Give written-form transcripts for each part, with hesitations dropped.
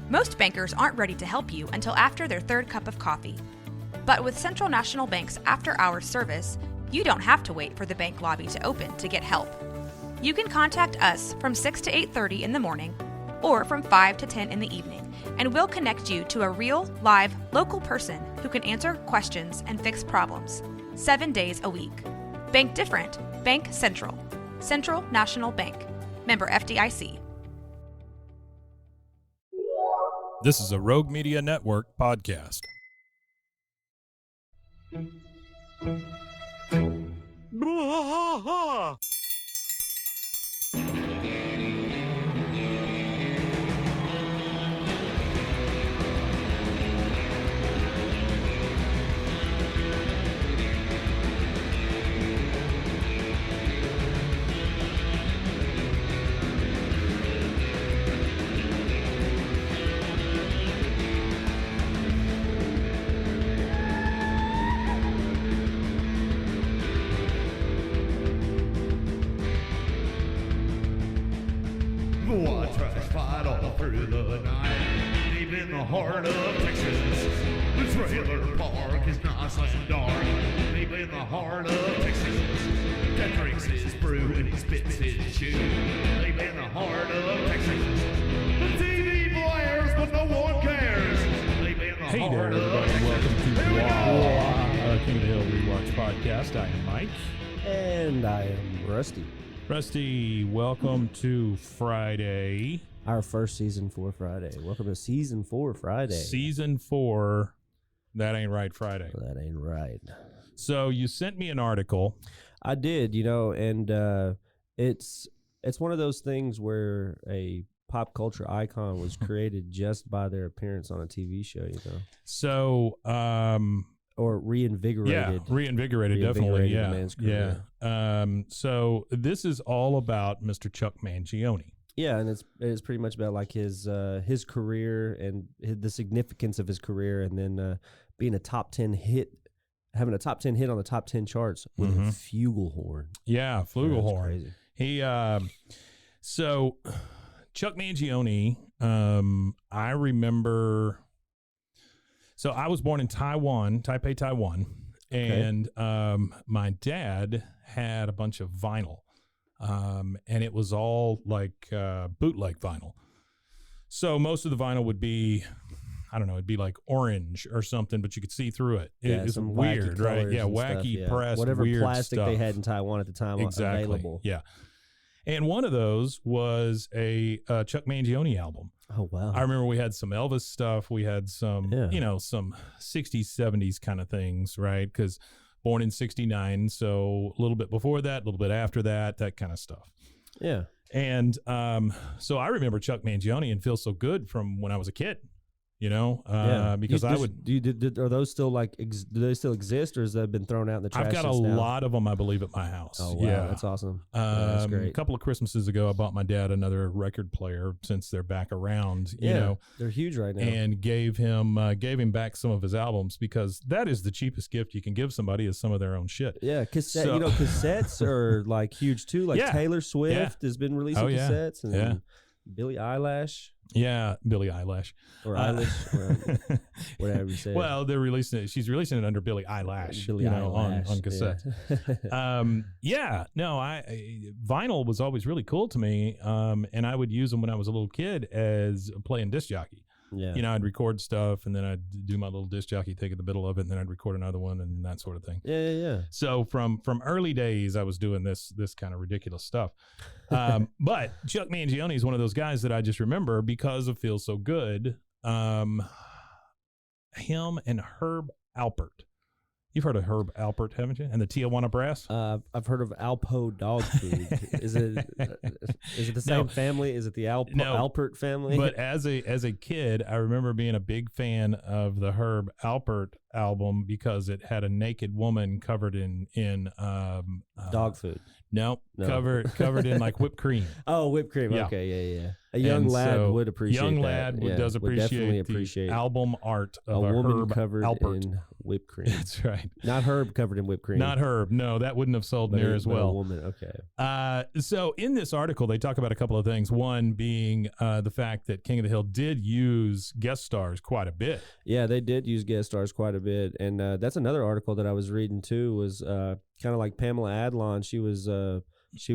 Most bankers aren't ready to help you until after their third cup of coffee. But with Central National Bank's after-hours service, you don't have to wait for the bank lobby to open to get help. You can contact us from 6 to 8:30 in the morning or from 5 to 10 in the evening, and we'll connect you to a real, live, local person who can answer questions and fix problems 7 days a week. Bank different. Bank Central. Central National Bank. Member FDIC. This is a Rogue Media Network podcast. Fight all through the night, deep in the heart of Texas. The trailer park is nice and dark, deep in the heart of Texas. That drinks his brew and he spits his chew, deep in the heart of Texas. The TV blares, but no one cares, deep in the heart of Texas. Welcome to King of the Hill Rewatch Podcast. I am Mike. And I am Rusty. Rusty, welcome to Friday. Our first season 4 Friday. Welcome to season 4 Friday. Season 4, That Ain't Right Friday. That ain't right. So you sent me an article. I did, and it's one of those things where a pop culture icon was created just by their appearance on a TV show, So, or reinvigorated. Yeah, reinvigorated definitely. the man's career. So this is all about Mr. Chuck Mangione. Yeah, and it's pretty much about like his career and the significance of his career, and then being a top 10 hit, having a top 10 hit on the top 10 charts with a flugelhorn. Yeah, flugelhorn. That's crazy. He so Chuck Mangione, I remember. So I was born in Taipei, Taiwan, and my dad had a bunch of vinyl. And it was all like bootleg vinyl. So most of the vinyl would be, I don't know, it'd be like orange or something, but you could see through it. It was weird, right? Yeah, wacky press, whatever weird plastic stuff. they had in Taiwan at the time available. Yeah. And one of those was a Chuck Mangione album. Oh, wow. I remember we had some Elvis stuff. We had some, some 60s, 70s kind of things, right? Because born in 69, so a little bit before that, a little bit after that, that kind of stuff. Yeah. And so I remember Chuck Mangione and Feel So Good from when I was a kid, because are those still like, do they still exist, or has that been thrown out in the trash? I've got a lot of them, I believe, at my house. Oh, wow. Yeah. That's awesome. That's great. A couple of Christmases ago, I bought my dad another record player since they're back around, They're huge right now. And gave him back some of his albums, because that is the cheapest gift you can give somebody, is some of their own shit. Yeah, cassettes are like huge too. Like Taylor Swift has been releasing cassettes, and Billie Eilish. Yeah, Billie Eilish. Or Eilish, whatever you say. Well, they're releasing it. She's releasing it under Billie Eilish, on cassette. Vinyl was always really cool to me, and I would use them when I was a little kid as a playing disc jockey. Yeah. I'd record stuff, and then I'd do my little disc jockey take in the middle of it, and then I'd record another one, and that sort of thing. Yeah. So from early days, I was doing this kind of ridiculous stuff. But Chuck Mangione is one of those guys that I just remember because of Feel So Good. Him and Herb Alpert. You've heard of Herb Alpert, haven't you? And the Tijuana Brass? I've heard of Alpo dog food. Is it the same family? Is it the Alpert family? But as a kid, I remember being a big fan of the Herb Alpert album because it had a naked woman covered in Dog food. No, No. covered in like whipped cream. Oh, whipped cream. Yeah. Okay, yeah. A young And lad so would appreciate young that. lad Yeah, does would definitely appreciate the appreciate album art a of woman Herb covered Alpert. in whipped cream. That's right. Not Herb covered in whipped cream. Not Herb. No, that wouldn't have sold but near a- as but a well. woman. Okay. So in this article, they talk about a couple of things. One being the fact that King of the Hill did use guest stars quite a bit. Yeah, they did use guest stars quite a bit, and that's another article that I was reading too. Was kind of like Pamela Adlon. She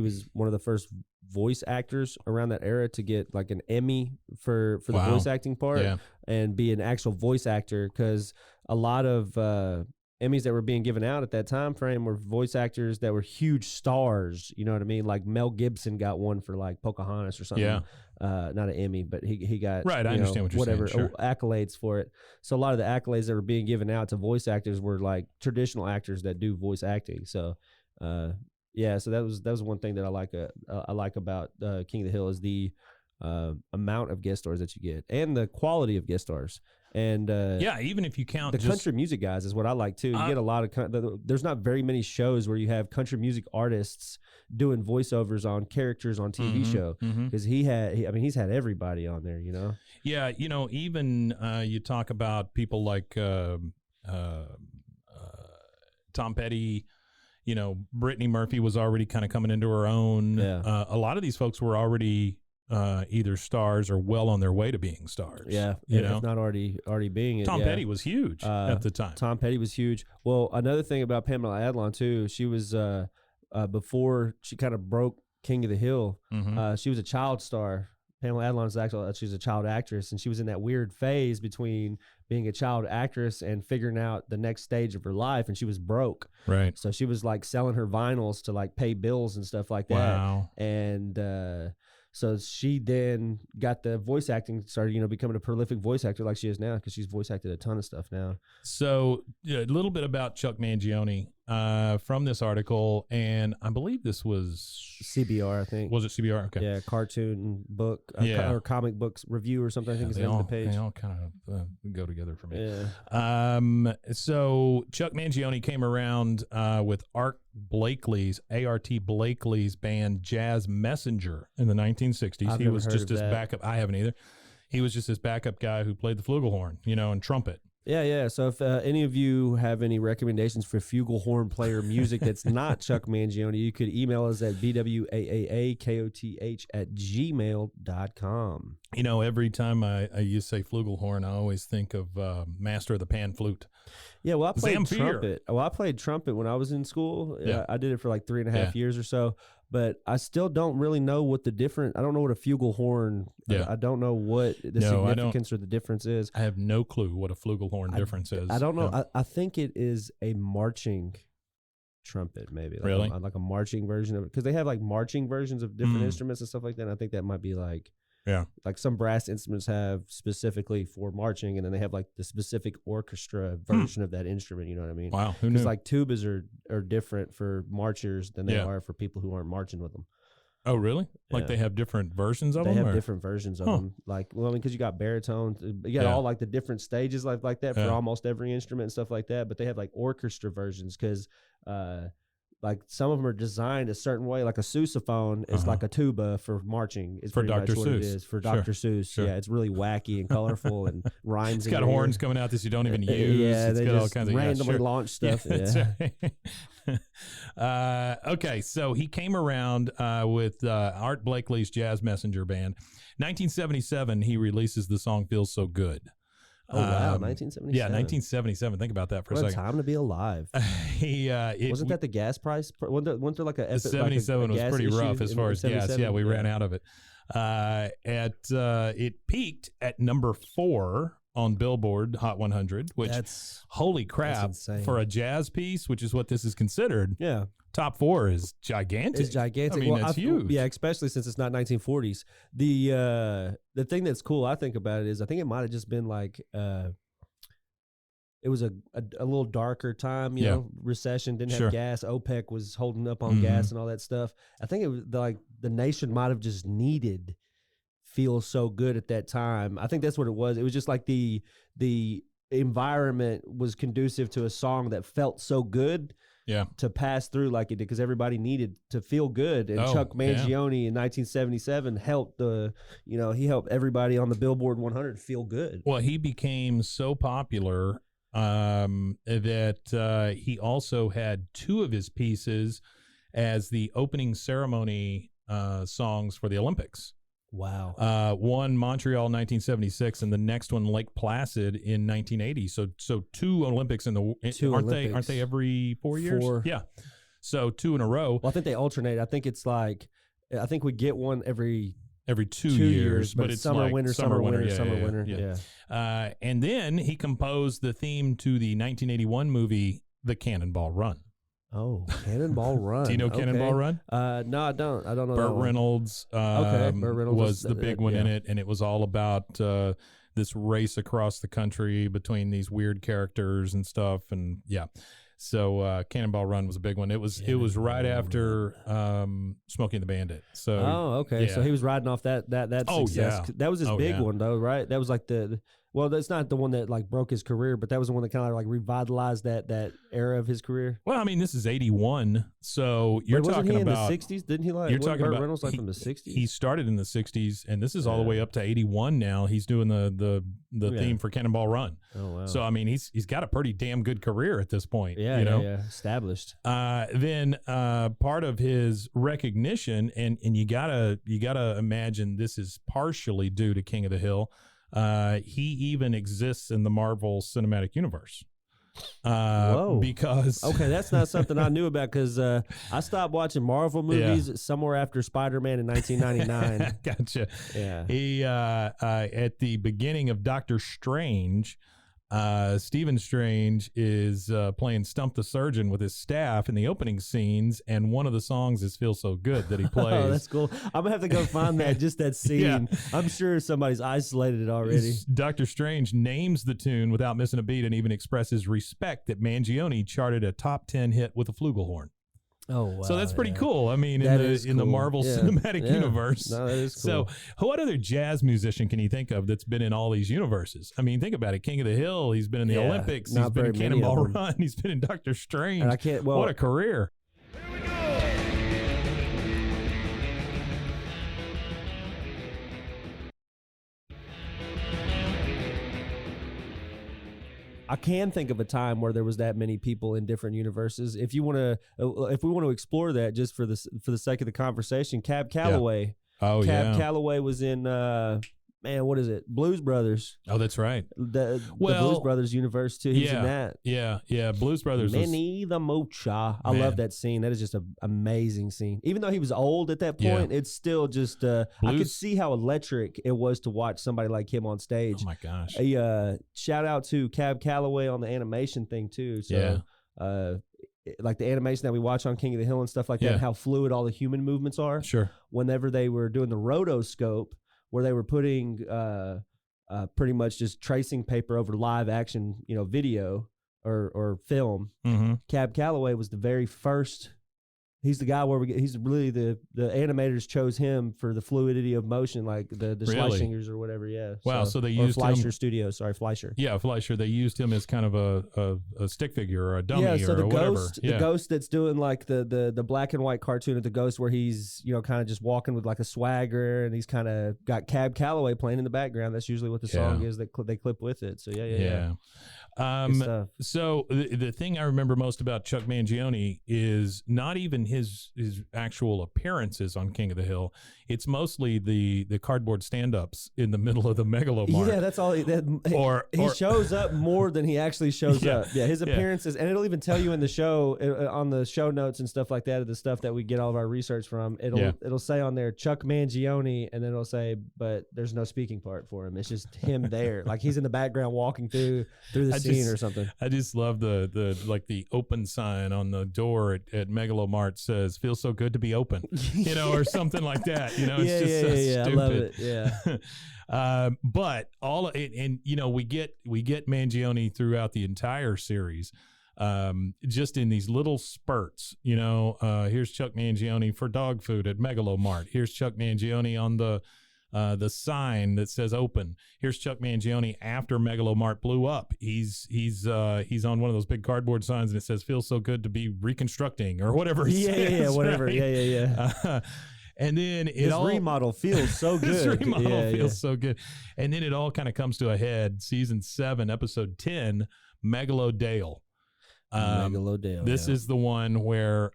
was one of the first voice actors around that era to get like an Emmy for the Wow. voice acting part and be an actual voice actor, because a lot of Emmys that were being given out at that time frame were voice actors that were huge stars. You know what I mean? Like Mel Gibson got one for like Pocahontas or something. Yeah. Not an Emmy, but he got Right, I you understand know, what you're whatever saying, sure. accolades for it. So a lot of the accolades that were being given out to voice actors were like traditional actors that do voice acting. So yeah, so that was one thing that I like about King of the Hill is the amount of guest stars that you get and the quality of guest stars. And Yeah, even if you count the just country music guys is what I like too. You get a lot of there's not very many shows where you have country music artists doing voiceovers on characters on TV show, because he's had everybody on there, you know. Yeah, you know, even you talk about people like Tom Petty. You know, Brittany Murphy was already kind of coming into her own. Yeah. A lot of these folks were already either stars or well on their way to being stars. Yeah, you if know, not already being it. Tom yeah. Petty was huge at the time. Tom Petty was huge. Well, another thing about Pamela Adlon too, she was before she kind of broke King of the Hill, she was a child star. Pamela Adlon's actually she's a child actress, and she was in that weird phase between being a child actress and figuring out the next stage of her life, and she was broke. Right. So she was like selling her vinyls to like pay bills and stuff like that. Wow. And so she then got the voice acting, started, you know, becoming a prolific voice actor like she is now, because she's voice acted a ton of stuff now. So a little bit about Chuck Mangione from this article, and I believe this was CBR, I think. Was it CBR? Okay. Yeah, cartoon book or comic books review or something. I think it's they the name all, of the page. They all kind of go together for me. Yeah. So Chuck Mangione came around with Art Blakely's band Jazz Messenger in the 1960s. I've He never was heard just of his that. backup. I haven't either. He was just his backup guy who played the flugelhorn, you know, and trumpet. Yeah. So if any of you have any recommendations for flugelhorn player music that's not Chuck Mangione, you could email us at bwaaaakoth@gmail.com. You know, every time you say flugelhorn, I always think of Master of the Pan Flute. Yeah, well, I played Zamfir. trumpet. Well, I played trumpet when I was in school. Yeah. I did it for like 3.5 Yeah. years or so, but I still don't really know what the different. I don't know what a flugelhorn. Yeah. I don't know what the No, I don't. significance or the difference is. I have no clue what a flugelhorn difference is. I don't know. Yeah. I think it is a marching trumpet, maybe. Like Really? like a marching version of it, because they have like marching versions of different instruments and stuff like that. And I think that might be like. Yeah. Like some brass instruments have specifically for marching, and then they have like the specific orchestra version of that instrument. You know what I mean? Wow. Who knew? Because like tubas are different for marchers than they Yeah. are for people who aren't marching with them. Oh, really? Like Yeah. they have different versions of They them? have or- different versions of Huh. them. Like, well, I mean, because you got baritone, you got Yeah. all like the different stages like that for Yeah. almost every instrument and stuff like that. But they have like orchestra versions because, like some of them are designed a certain way. Like a sousaphone is like a tuba for marching. Is For pretty Dr. much what it Seuss. is for Sure. Dr. Seuss. Sure. Yeah, it's really wacky and colorful and rhymes. It's in got your horns ear. coming out that you don't even use. Yeah, It's they got all just kinds of randomly sure. launch stuff. Yeah, Yeah. that's right. Okay, so he came around with Art Blakely's Jazz Messenger Band. 1977, he releases the song "Feels So Good." Oh wow, 1977. Yeah, 1977. Think about that for What a a second. time to be alive. Wasn't That the gas price? Wasn't there like a 77 was gas pretty issue rough as in far as gas. 77? Yeah, we ran out of it. It peaked at number 4 on Billboard Hot 100, which holy crap insane. for a jazz piece, which is what this is considered. Yeah, Top 4 is gigantic. it's gigantic. I mean, that's huge. Yeah, especially since it's not 1940s. The thing that's cool, I think about it is, I think it might have just been like it was a little darker time, you know, recession, didn't have Sure. gas. OPEC was holding up on gas and all that stuff. I think it was like the nation might have just needed Feel So Good at that time. I think that's what it was. It was just like the environment was conducive to a song that felt so good to pass through like it did, because everybody needed to feel good. And Chuck Mangione in 1977 helped he helped everybody on the Billboard 100 feel good. Well, he became so popular that he also had two of his pieces as the opening ceremony songs for the Olympics. Wow. One Montreal 1976, and the next one Lake Placid in 1980. So two Olympics in the aren't they every 4 years? Yeah. So two in a row. Well, I think they alternate. I think it's like we get one every 2 years, but it's summer, like winter, summer, winter, summer, winter. Yeah. And then he composed the theme to the 1981 movie The Cannonball Run. Oh, Cannonball Run. Do you know Cannonball Run? No, I don't. I don't know. Burt Reynolds, Burt Reynolds was the big one in it, and it was all about this race across the country between these weird characters and stuff, and so Cannonball Run was a big one. It was right after Smokey and the Bandit. So okay. So he was riding off that success. That was his big one though, right? That was like well, that's not the one that like broke his career, but that was the one that kind of like revitalized that era of his career. Well, I mean, this is 81, so you're talking he about in the 60s. Didn't he like? You're talking Burt about Reynolds like from the 60s. He started in the 60s, and this is all the way up to 81 now. He's doing the theme for Cannonball Run. Oh wow! So I mean, he's got a pretty damn good career at this point. Yeah, established. Then part of his recognition, and you gotta imagine this is partially due to King of the Hill. He even exists in the Marvel Cinematic Universe. Whoa. Because that's not something I knew about, because I stopped watching Marvel movies somewhere after Spider-Man in 1999. Gotcha. Yeah. He at the beginning of Doctor Strange, Stephen Strange is playing Stump the Surgeon with his staff in the opening scenes, and one of the songs is "Feel So Good" that he plays. Oh, that's cool. I'm gonna have to go find that scene. Yeah. I'm sure somebody's isolated it already. Dr. Strange names the tune without missing a beat, and even expresses respect that Mangione charted a top 10 hit with a flugelhorn. Oh, wow. So that's pretty cool. I mean, in the Marvel Cinematic Universe. No, that is So cool. what other jazz musician can you think of that's been in all these universes? I mean, think about it. King of the Hill, he's been in the Olympics, he's been in Cannonball Run, he's been in Doctor Strange. And what a career. Here we go. I can think of a time where there was that many people in different universes. If we want to explore that, just for the sake of the conversation, Cab Calloway. Oh, Cab Calloway was in what is it? Blues Brothers. Oh, that's right. The Blues Brothers universe too. He was in that. Yeah. Blues Brothers. Manny the Mocha. I love that scene. That is just an amazing scene. Even though he was old at that point, it's still just. I could see how electric it was to watch somebody like him on stage. Oh my gosh. Shout out to Cab Calloway on the animation thing too. So, like the animation that we watch on King of the Hill and stuff like that, and how fluid all the human movements are. Sure. Whenever they were doing the rotoscope, where they were putting pretty much just tracing paper over live action, video or film. Mm-hmm. Cab Calloway was the very first. He's the guy he's really the animators chose him for the fluidity of motion, like the Schleisingers or whatever. Yeah. Wow. So they used Fleischer Studios. Sorry, Fleischer. Yeah, Fleischer. They used him as kind of a stick figure or a dummy so or the whatever. Ghost, the ghost that's doing like the black and white cartoon of the Ghost, where he's kind of just walking with like a swagger, and he's kind of got Cab Calloway playing in the background. That's usually what the song is that they clip with it. So yeah. So the thing I remember most about Chuck Mangione is not even his actual appearances on King of the Hill. It's mostly the cardboard stand-ups in the middle of the Megalomart. Yeah, that's all. He shows up more than he actually shows up. Yeah, his appearances, and it'll even tell you in the show, on the show notes and stuff like that, the stuff that we get all of our research from. It'll say on there Chuck Mangione, and then it'll say, but there's no speaking part for him. It's just him there, like he's in the background walking through the scene or something. I just love the open sign on the door at Megalomart says "Feels so good to be open," or something like that. It's just so stupid. I love it. Yeah. But all and we get Mangione throughout the entire series, just in these little spurts. Here's Chuck Mangione for dog food at Megalomart. Here's Chuck Mangione on the the sign that says open. Here's Chuck Mangione after Megalomart blew up. He's on one of those big cardboard signs, and it says "Feels so good to be reconstructing" or whatever. It says, whatever. right? Yeah. And then His remodel feels so good. His remodel feels so good. And then it all kind of comes to a head. Season 7, episode 10, Megalodale. Megalodale. This is the one where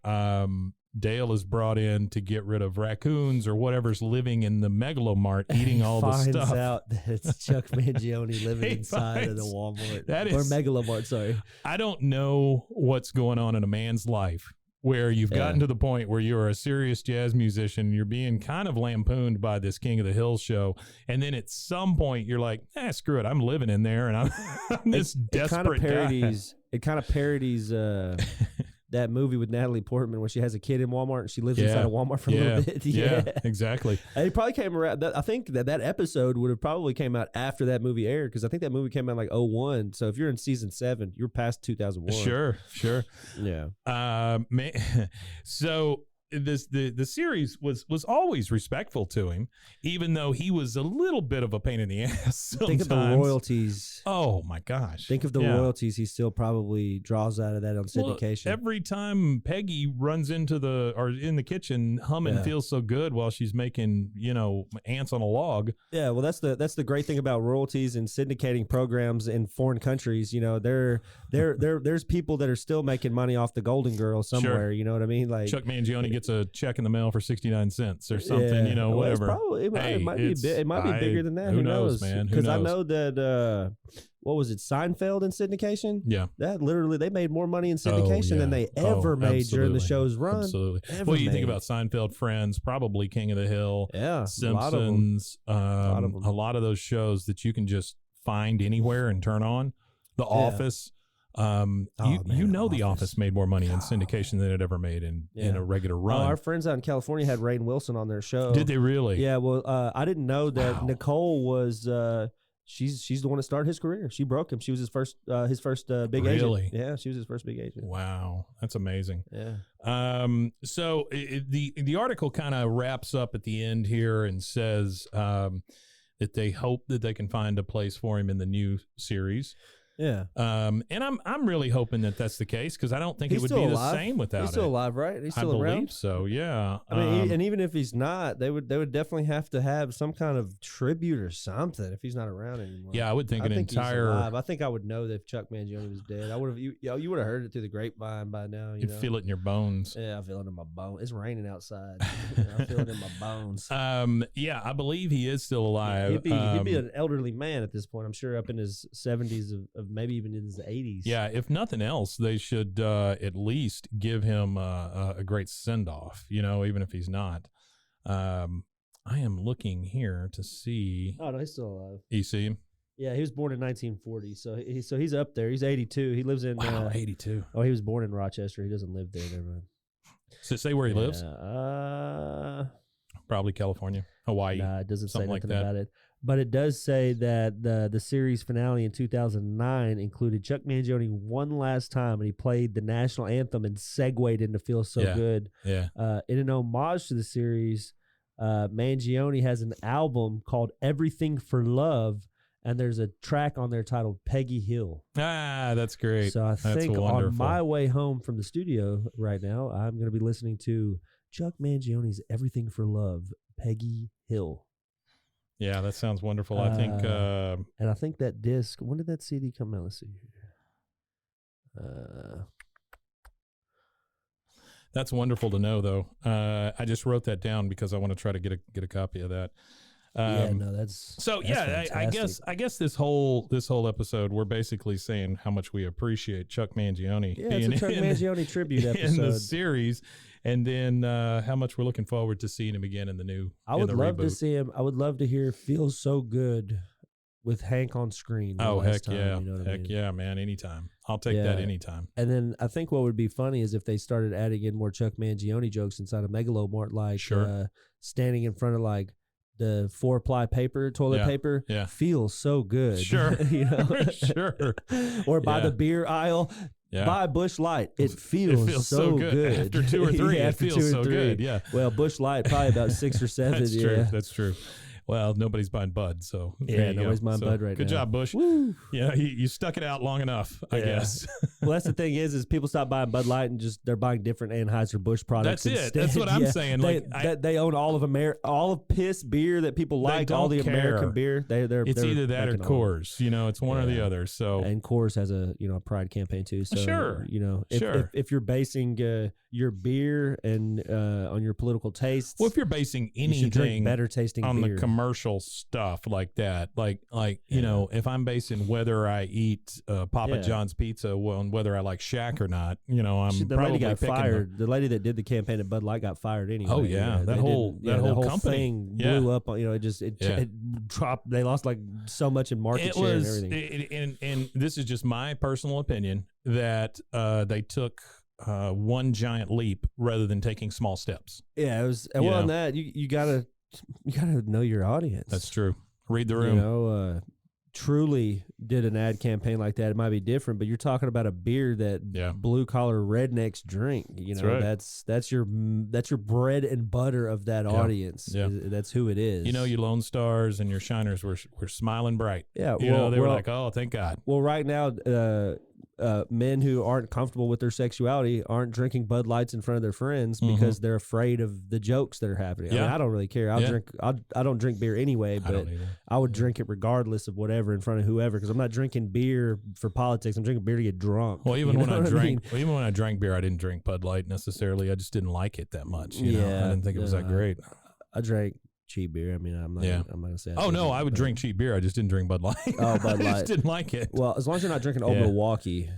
Dale is brought in to get rid of raccoons or whatever's living in the Megalomart, eating all the stuff. Finds out that it's Chuck Mangione living inside of the Walmart or Megalomart. Sorry, I don't know what's going on in a man's life where you've gotten to the point where you're a serious jazz musician, you're being kind of lampooned by this King of the Hill show, and then at some point you're like, screw it, I'm living in there, and I'm this desperate guy. It kind of parodies that movie with Natalie Portman where she has a kid in Walmart and she lives inside of Walmart for a little bit. Yeah, exactly. And it probably came around. I think that episode would have probably came out after that movie aired because I think that movie came out like 2001. So if you're in season 7, you're past 2001. Sure. Yeah. So the series was always respectful to him, even though he was a little bit of a pain in the ass sometimes. Think of the royalties. Oh my gosh! Think of the royalties he still probably draws out of that on syndication. Well, every time Peggy runs in the kitchen humming "Feels So Good" while she's making ants on a log. Yeah, well, that's the great thing about royalties and syndicating programs in foreign countries. There's people that are still making money off the Golden Girl somewhere. Sure. You know what I mean? Like Chuck Mangione gets a check in the mail for 69 cents or something. Well, whatever. It might be bigger than that. Who knows, man? Because I know that what was it, Seinfeld in syndication? Yeah, that literally they made more money in syndication than they ever made during the show's run. Absolutely. You think about Seinfeld, Friends, probably King of the Hill, Simpsons, a lot of those shows that you can just find anywhere and turn on. The Office. The Office made more money in syndication than it ever made in a regular run. Our friends out in California had Rainn Wilson on their show. Did they really? Yeah. Well, I didn't know that Nicole was. She's the one that started his career. She broke him. She was his first big agent. Yeah, she was his first big agent. Wow, that's amazing. Yeah. So the article kind of wraps up at the end here and says that they hope that they can find a place for him in the new series. Yeah. And I'm really hoping that that's the case because I don't think it would be the same without He's still alive, right? He's still around. I believe so. Yeah. I mean, and even if he's not, they would definitely have to have some kind of tribute or something if he's not around anymore. Yeah, I would think he's alive. I think I would know that if Chuck Mangione was dead. I would have. You would have heard it through the grapevine by now. You'd feel it in your bones. Yeah, I feel it in my bones. It's raining outside. I feel it in my bones. Yeah, I believe he is still alive. He'd be an elderly man at this point. I'm sure up in his 70s of maybe even in his 80s. Yeah, if nothing else, they should at least give him a great send-off, even if he's not. I am looking here to see. Oh, no, he's still alive. You see him? Yeah, he was born in 1940, so he's up there. He's 82. He lives in 82. Oh, he was born in Rochester. He doesn't live there. Never mind. So say where he lives? Probably California, Hawaii. Nah, it doesn't say like nothing about it. But it does say that the series finale in 2009 included Chuck Mangione one last time, and he played the national anthem and segued into "Feel So Good." Yeah. In an homage to the series, Mangione has an album called "Everything for Love," and there's a track on there titled "Peggy Hill." Ah, that's great. So I think on my way home from the studio right now, I'm going to be listening to Chuck Mangione's "Everything for Love," Peggy Hill. Yeah, that sounds wonderful. I think, and I think that disc. When did that CD come out? Let's see here. That's wonderful to know, though. I just wrote that down because I want to try to get a copy of that. That's so. Fantastic. I guess this whole episode we're basically saying how much we appreciate Chuck Mangione. Yeah, it's a Chuck Mangione tribute episode in the series. And then how much we're looking forward to seeing him again in the new. I would love to see him. I would love to hear "Feels So Good" with Hank on screen. Oh heck yeah, yeah, man! Anytime, I'll take that anytime. And then I think what would be funny is if they started adding in more Chuck Mangione jokes inside of Megalomart, like standing in front of like the 4-ply toilet paper. Yeah, feels so good. Sure, sure. Or by the beer aisle. Yeah. Buy Busch Light. It feels so good. After 2 or 3, it feels so good. Yeah. Well, Busch Light, probably about 6 or 7. That's true. That's true. Well, nobody's buying Bud, so Yeah, there you nobody's go. buying Bud right Good now. job, Bush. Woo. Yeah, you stuck it out long enough, I guess. Well, that's the thing is people stop buying Bud Light and just they're buying different Anheuser-Busch products. That's it. Instead. That's what I'm saying. They own all of piss beer that people like, all the don't American care. beer. They're either that or making all of it. Coors. It's one or the other. So And Coors has a pride campaign too. So Sure. if you're basing your beer and on your political tastes, well, if you're basing you should drink anything better tasting on beer. the commercial stuff like that, if I'm basing whether I eat Papa John's pizza on whether I like Shaq or not, I'm the probably lady got picking fired. The lady that did the campaign at Bud Light got fired anyway. Oh, yeah. That whole company. thing Yeah. blew up. It dropped. They lost like so much in market share and everything. And this is just my personal opinion that they took one giant leap rather than taking small steps. Yeah, it was. Well, on that you gotta know your audience. That's true. Read the room. Truly did an ad campaign like that. It might be different, but you're talking about a beer that blue collar rednecks drink. That's your bread and butter of that audience. Yeah. That's who it is. Your Lone Stars and your Shiners were smiling bright. Yeah, they were like, oh, thank God. Well, right now, men who aren't comfortable with their sexuality aren't drinking Bud Lights in front of their friends because they're afraid of the jokes that are happening. I mean, I don't really care. I don't drink beer anyway, but I would drink it regardless of whatever in front of whoever, because I'm not drinking beer for politics. I'm drinking beer to get drunk. Well, even when I drank beer, I didn't drink Bud Light necessarily. I just didn't like it that much. I didn't think it was that great. I drank cheap beer. I mean, I'm not gonna say. I would drink cheap beer. I just didn't drink Bud Light. Oh, Bud Light. I just didn't like it. Well, as long as you're not drinking Old Milwaukee.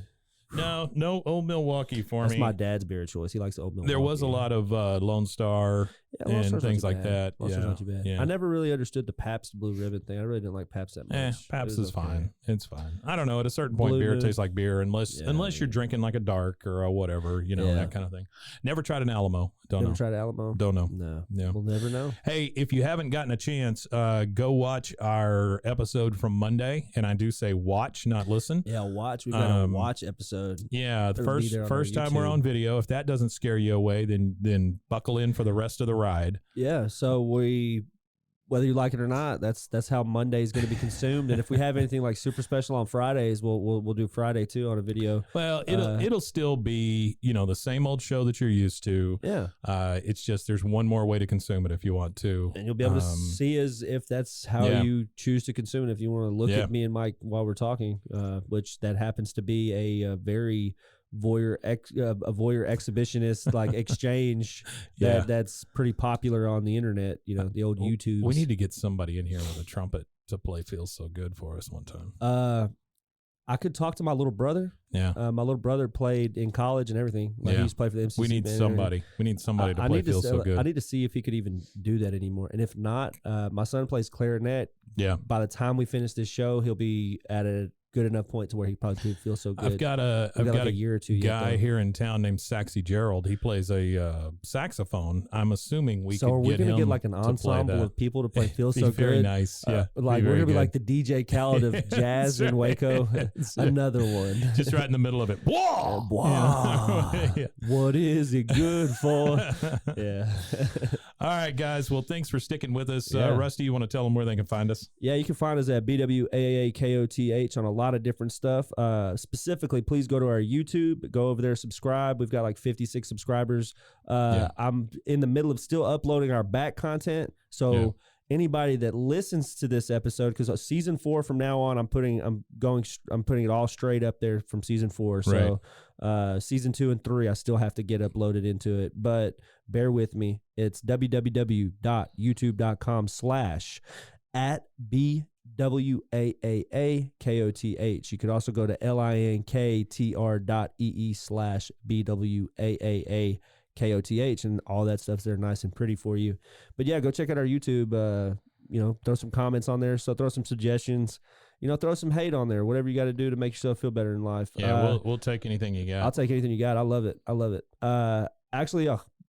No Old Milwaukee for me. That's my dad's beer choice. He likes the Old Milwaukee. There was a lot of Lone Star and things like that. Lone Star's not too bad. Yeah. I never really understood the Pabst Blue Ribbon thing. I really didn't like Pabst that much. Pabst is fine. It's fine. I don't know. At a certain point, beer tastes like beer unless you're drinking like a dark or a whatever, that kind of thing. Never tried an Alamo. Never tried Alamo? Don't know. No. We'll never know. Hey, if you haven't gotten a chance, go watch our episode from Monday. And I do say watch, not listen. Yeah, watch. We've got a watch episode. Yeah, the first time we're on video. If that doesn't scare you away, then buckle in for the rest of the ride. Yeah, so whether you like it or not, that's how Monday is going to be consumed. And if we have anything like super special on Fridays, we'll do Friday too on a video. Well, it'll still be the same old show that you're used to. Yeah. It's just there's one more way to consume it if you want to, and you'll be able to see as if that's how you choose to consume it. If you want to look at me and Mike while we're talking, which that happens to be a very voyeur exhibitionist like exchange that's pretty popular on the internet. The old YouTube. We need to get somebody in here with a trumpet to play "Feels So Good" for us one time. I could talk to my little brother. Yeah. My little brother played in college and everything. He used to play for the MCC. We need somebody. We need somebody to play "Feels So Good." I need to see if he could even do that anymore. And if not, my son plays clarinet. Yeah. By the time we finish this show, he'll be at a good enough point to where he probably feels so good. I've got a year or two guy here in town named Saxy Gerald. He plays a saxophone. I'm assuming we could are we get gonna him get like an to ensemble play of people to play "Feel So Good"? Very nice. Yeah, like we're gonna be like the DJ Khaled of jazz in Waco. Another one, just right in the middle of it. Whoa! Yeah. What is it good for? Yeah. All right, guys. Well, thanks for sticking with us. Rusty, you want to tell them where they can find us? Yeah, you can find us at BWAAKOTH on a lot of different stuff. Specifically, please go to our YouTube. Go over there, subscribe. We've got like 56 subscribers. I'm in the middle of still uploading our back content. So anybody that listens to this episode, because season 4 from now on, I'm putting it all straight up there from season 4. So season 2 and 3, I still have to get uploaded into it, but bear with me. It's www.youtube.com/@BWAAAKOTH. You could also go to linktr.ee/BWAAAKOTH, and all that stuff's there nice and pretty for you. But yeah, go check out our YouTube. Throw some comments on there. So throw some suggestions. Throw some hate on there. Whatever you got to do to make yourself feel better in life. Yeah, we'll take anything you got. I'll take anything you got. I love it. Actually,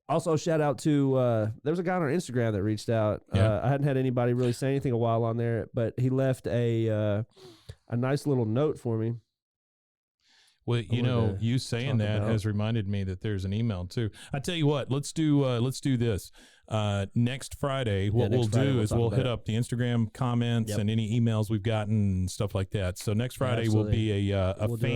also shout out to there's a guy on our Instagram that reached out. I hadn't had anybody really say anything a while on there, but he left a nice little note for me. Well, you saying that has reminded me that there's an email too. I tell you what, let's do this. Next Friday, what next we'll Friday do we'll is talk we'll about hit it. up the Instagram comments Yep. and any emails we've gotten and stuff like that. So next Friday will be a We'll do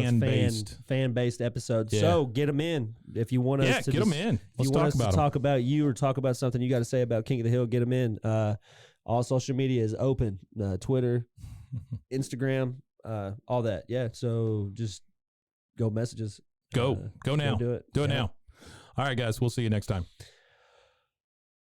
fan-based episode. Yeah. So get them in if you want us Yeah, to. get them in. If Let's you talk want us about to 'em. talk about you or talk about something you got to say about King of the Hill, get them in. All social media is open. Twitter, Instagram, all that. Yeah. So just go messages. Go now. Do it. Do it Yeah. now. All right, guys. We'll see you next time.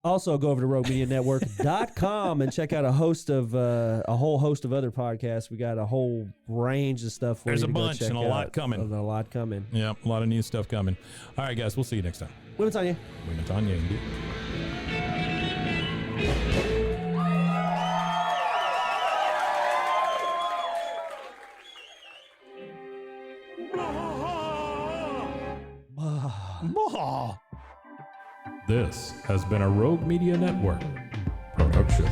Also, go over to roguemedianetwork.com and check out a whole host of other podcasts. We got a whole range of stuff for There's you a to go bunch check and a out. lot coming. And a lot coming. Yeah, a lot of new stuff coming. All right, guys. We'll see you next time. Women's on you. Buenas Tanya, indeed. This has been a Rogue Media Network production.